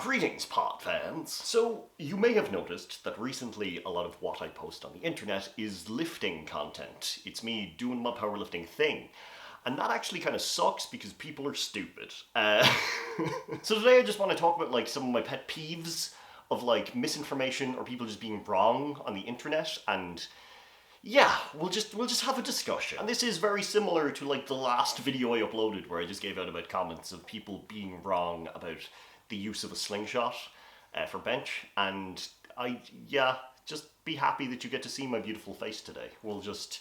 Greetings, pod fans! So, you may have noticed that recently a lot of what I post on the internet is lifting content. It's me doing my powerlifting thing. And that actually kind of sucks because people are stupid. So today I just want to talk about like some of my pet peeves of like misinformation or people just being wrong on the internet, and yeah, we'll just have a discussion. And this is very similar to like the last video I uploaded where I just gave out about comments of people being wrong about the use of a slingshot for bench, and just be happy that you get to see my beautiful face today. We'll just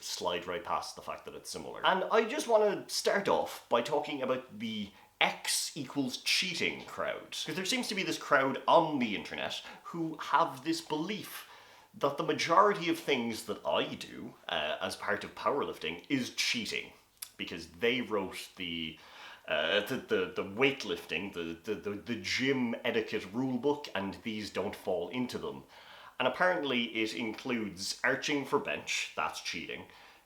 slide right past the fact that it's similar. And I just want to start off by talking about the X equals cheating crowd. Because there seems to be this crowd on the internet who have this belief that the majority of things that I do as part of powerlifting is cheating, because they wrote the weightlifting, the gym etiquette rulebook, and these don't fall into them. And apparently it includes arching for bench, that's cheating.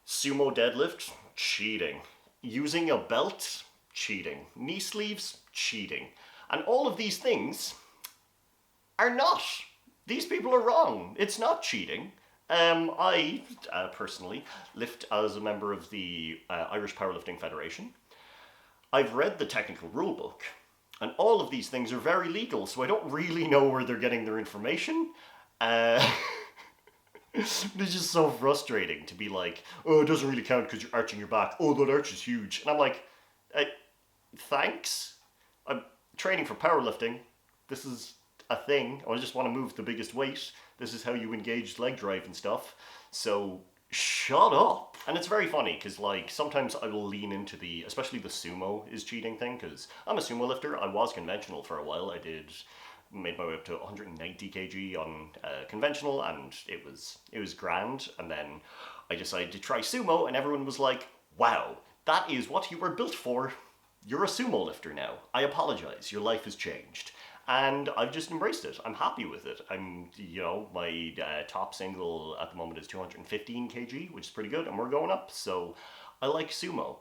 Sumo deadlift, cheating. Using a belt, cheating. Knee sleeves, cheating. And all of these things are not. These people are wrong. It's not cheating. I personally lift as a member of the Irish Powerlifting Federation. I've read the technical rulebook, and all of these things are very legal, so I don't really know where they're getting their information. It's just so frustrating to be like, oh, it doesn't really count because you're arching your back. Oh, that arch is huge. And I'm like, thanks. I'm training for powerlifting. This is a thing. I just want to move the biggest weight. This is how you engage leg drive and stuff. So shut up. And it's very funny because like sometimes I will lean into especially the sumo is cheating thing, because I'm a sumo lifter. I was conventional for a while. Made my way up to 190 kg on conventional, and it was grand. And then I decided to try sumo, and everyone was like, wow, that is what you were built for. You're a sumo lifter now. I apologize, your life has changed. And I've just embraced it. I'm happy with it. My top single at the moment is 215 kg, which is pretty good, and we're going up, so I like sumo.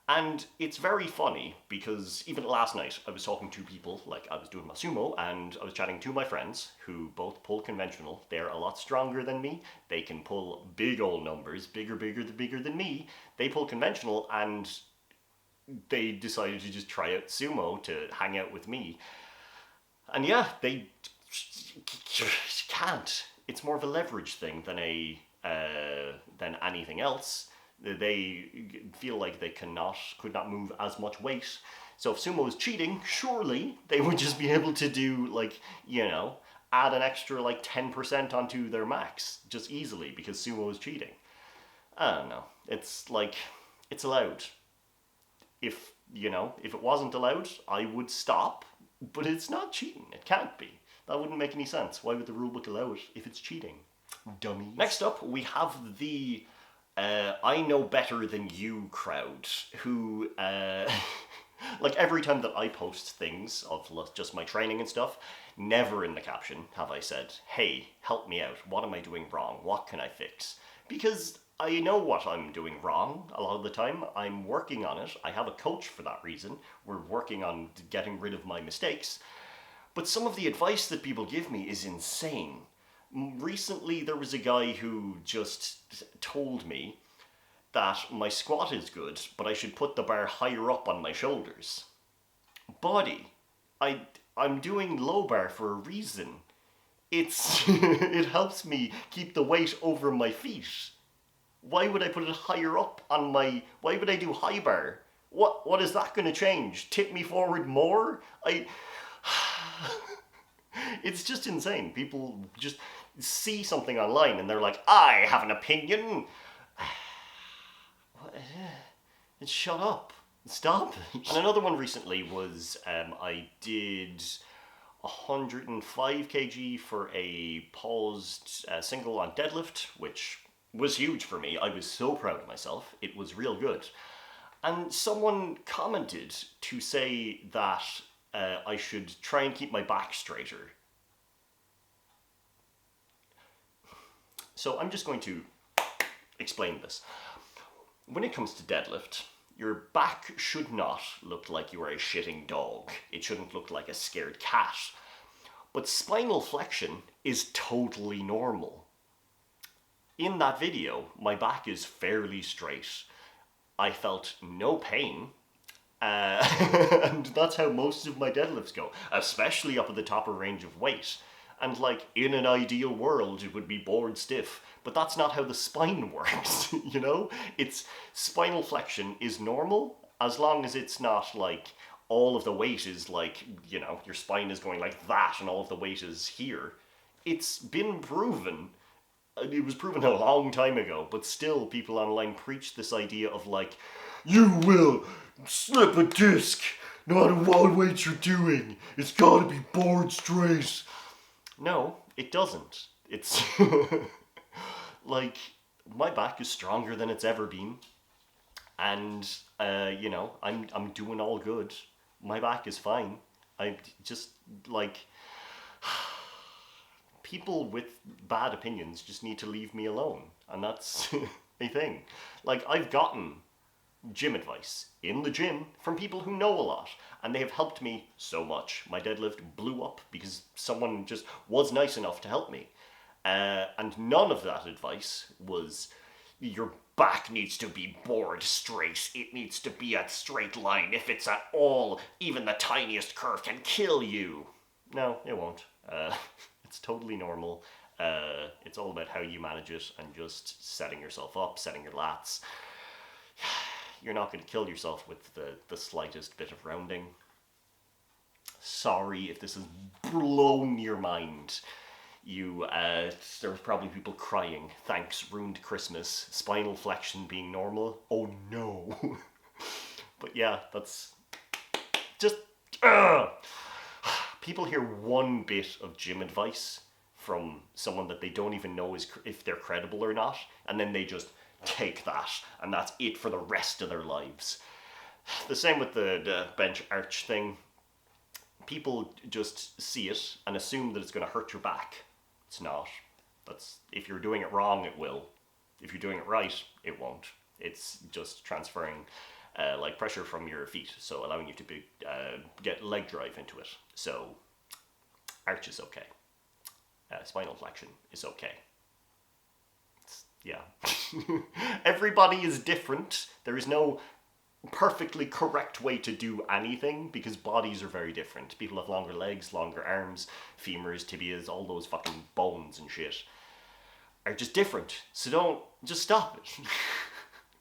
And it's very funny because even last night I was talking to people, like I was doing my sumo, and I was chatting to my friends who both pull conventional. They're a lot stronger than me. They can pull big old numbers, bigger than me. They pull conventional, and they decided to just try out sumo to hang out with me. And yeah, they can't. It's more of a leverage thing than anything else. They feel like they could not move as much weight. So if sumo is cheating, surely they would just be able to do add an extra 10% onto their max just easily because sumo is cheating. I don't know. It's like, it's allowed. If it wasn't allowed, I would stop, but it's not cheating. It can't be. That wouldn't make any sense. Why would the rulebook allow it if it's cheating? Dummies. Next up, we have the I know better than you crowd, who, like every time that I post things of just my training and stuff, never in the caption have I said, hey, help me out, what am I doing wrong, what can I fix? Because I know what I'm doing wrong a lot of the time. I'm working on it. I have a coach for that reason. We're working on getting rid of my mistakes. But some of the advice that people give me is insane. Recently, there was a guy who just told me that my squat is good, but I should put the bar higher up on my shoulders. Buddy, I'm doing low bar for a reason. It helps me keep the weight over my feet. Why would I put it higher up on why would I do high bar? What is that going to change? Tip me forward more? It's just insane. People just see something online and they're like, I have an opinion. Shut up. Stop. And another one recently was I did 105 kg for a paused single on deadlift, which was huge for me. I was so proud of myself. It was real good. And someone commented to say that I should try and keep my back straighter. So I'm just going to explain this. When it comes to deadlift, Your back should not look like you are a shitting dog. It shouldn't look like a scared cat. But spinal flexion is totally normal. In that video, my back is fairly straight. I felt no pain. And that's how most of my deadlifts go, especially up at the top of range of weight. And like, in an ideal world, it would be bored stiff. But that's not how the spine works, you know? It's spinal flexion is normal as long as it's not like all of the weight is like, you know, your spine is going like that and all of the weight is here. It's been proven. It was proven a long time ago, but still people online preach this idea of like, you will slip a disc no matter what weight you're doing. It's gotta be bored straight. No, it doesn't. It's like, my back is stronger than it's ever been. And, you know, I'm doing all good. My back is fine. I just, like, people with bad opinions just need to leave me alone. And that's a thing. Like, I've gotten gym advice in the gym from people who know a lot, and they have helped me so much. My deadlift blew up because someone just was nice enough to help me. And none of that advice was, your back needs to be bored straight. It needs to be a straight line. If it's at all, even the tiniest curve can kill you. No, it won't. It's totally normal. It's all about how you manage it and just setting yourself up, setting your lats. You're not going to kill yourself with the slightest bit of rounding. Sorry if this has blown your mind. There was probably people crying. Thanks, ruined Christmas. Spinal flexion being normal. Oh no. But yeah, that's just... People hear one bit of gym advice from someone that they don't even know if they're credible or not, and then they just take that, and that's it for the rest of their lives. The same with the bench arch thing. People just see it and assume that it's going to hurt your back. It's not. If you're doing it wrong, it will. If you're doing it right, it won't. It's just transferring like pressure from your feet, so allowing you to get leg drive into it. So arch is okay. Spinal flexion is okay. Yeah. Everybody is different. There is no perfectly correct way to do anything because bodies are very different. People have longer legs, longer arms, femurs, tibias, all those fucking bones and shit are just different. So just stop it.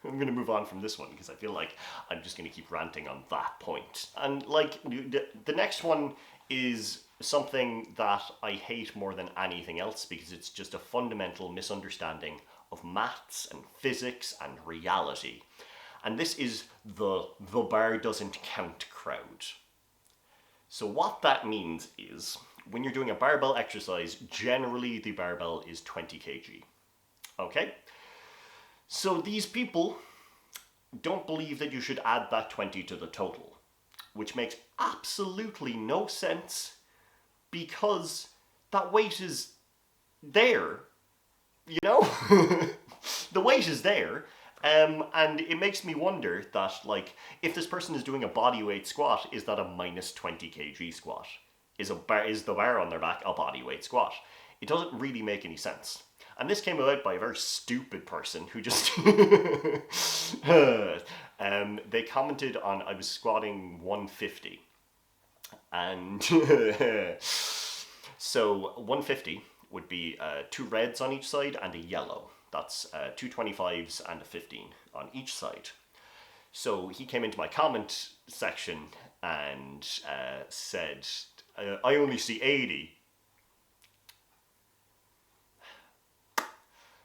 I'm going to move on from this one because I feel like I'm just going to keep ranting on that point. And like the next one is something that I hate more than anything else because it's just a fundamental misunderstanding of maths and physics and reality. And this is the bar doesn't count crowd. So what that means is, when you're doing a barbell exercise, generally the barbell is 20 kg. Okay? So these people don't believe that you should add that 20 to the total, which makes absolutely no sense because that weight is there. You know? The weight is there. And it makes me wonder that, like, if this person is doing a bodyweight squat, is that a minus 20 kg squat? Is the bar on their back a bodyweight squat? It doesn't really make any sense. And this came about by a very stupid person who just... they commented on, I was squatting 150. And so 150 would be 2 reds on each side and a yellow. That's 2 25s and a 15 on each side. So he came into my comment section and said, I only see 80.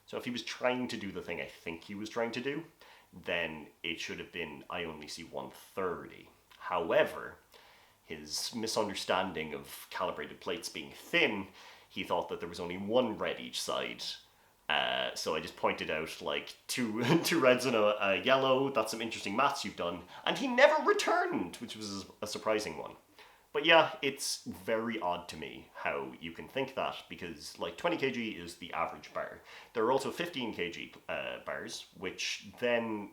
So if he was trying to do the thing I think he was trying to do, then it should have been, I only see 130. However, his misunderstanding of calibrated plates being thin, he thought that there was only 1 red each side. So I just pointed out like two reds and a yellow. That's some interesting maths you've done. And he never returned, which was a surprising one. But yeah, it's very odd to me how you can think that, because like 20 kg is the average bar. There are also 15 kg bars, which then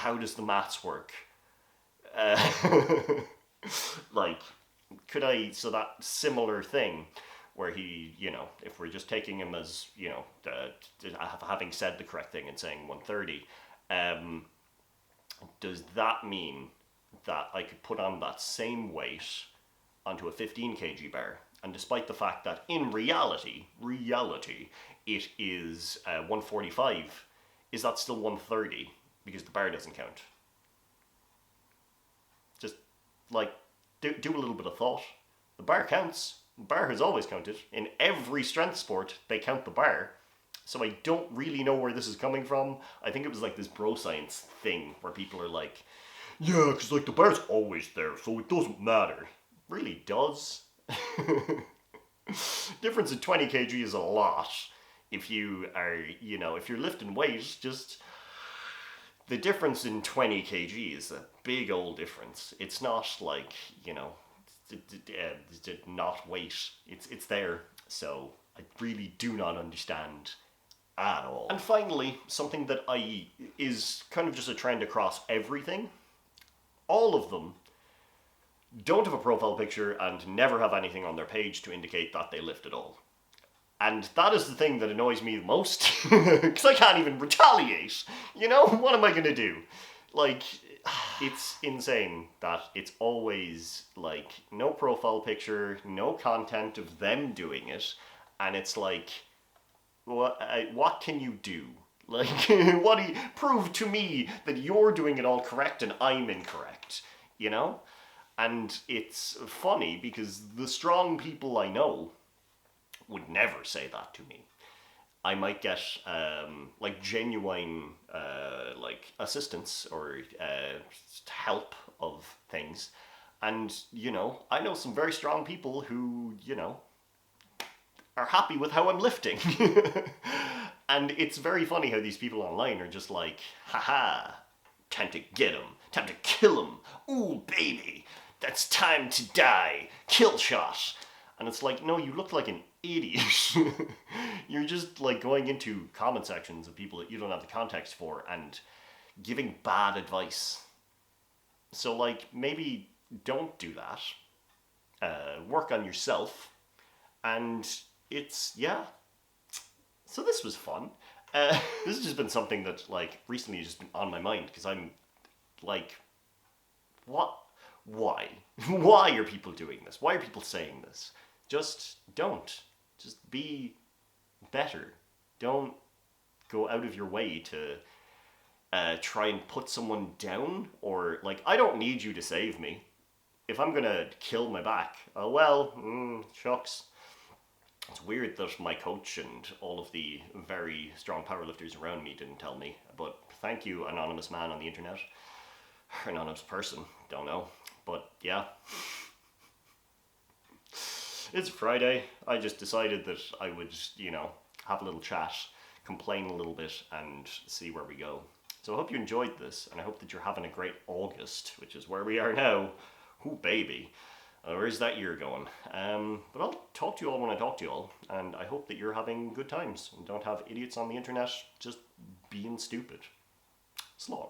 how does the maths work? Like, could I, so that similar thing where he, if we're just taking him as, having said the correct thing and saying 130, does that mean that I could put on that same weight onto a 15 kg bar? And despite the fact that in reality, it is 145, is that still 130? Because the bar doesn't count. Just, like, do a little bit of thought. The bar counts. The bar has always counted. In every strength sport, they count the bar. So I don't really know where this is coming from. I think it was like this bro science thing where people are like, yeah, because like the bar's always there, so it doesn't matter. Really does. Difference in 20 kg is a lot. If you are, if you're lifting weight, just the difference in 20 kg is a big old difference. It's not like, not weight. It's there. So I really do not understand at all. And finally, something that is kind of just a trend across everything. All of them don't have a profile picture and never have anything on their page to indicate that they lift at all. And that is the thing that annoys me the most, because I can't even retaliate. What am I going to do? Like, it's insane that it's always, like, no profile picture, no content of them doing it, and it's like, what can you do? Like, what do you prove to me that you're doing it all correct and I'm incorrect, And it's funny because the strong people I know would never say that to me. I might get like genuine like assistance or help of things, and I know some very strong people who are happy with how I'm lifting. And it's very funny how these people online are just like, haha, time to get him, time to kill him, ooh baby, that's time to die, kill shot. And it's like, no, you look like an idiot. You're just like going into comment sections of people that you don't have the context for and giving bad advice. So like, maybe don't do that. Work on yourself. And it's, yeah. So this was fun. This has just been something that like recently has just been on my mind because I'm like, what? Why? Why are people doing this? Why are people saying this? Just don't. Just be better. Don't go out of your way to try and put someone down, or like, I don't need you to save me. If I'm gonna kill my back, oh well, shucks. It's weird that my coach and all of the very strong powerlifters around me didn't tell me, but thank you, anonymous man on the internet. Or anonymous person, don't know. But yeah. It's Friday. I just decided that I would, have a little chat, complain a little bit, and see where we go. So I hope you enjoyed this, and I hope that you're having a great August, which is where we are now. Ooh, baby. Where's that year going? But I'll talk to you all when I talk to you all, and I hope that you're having good times, and don't have idiots on the internet just being stupid. Slán.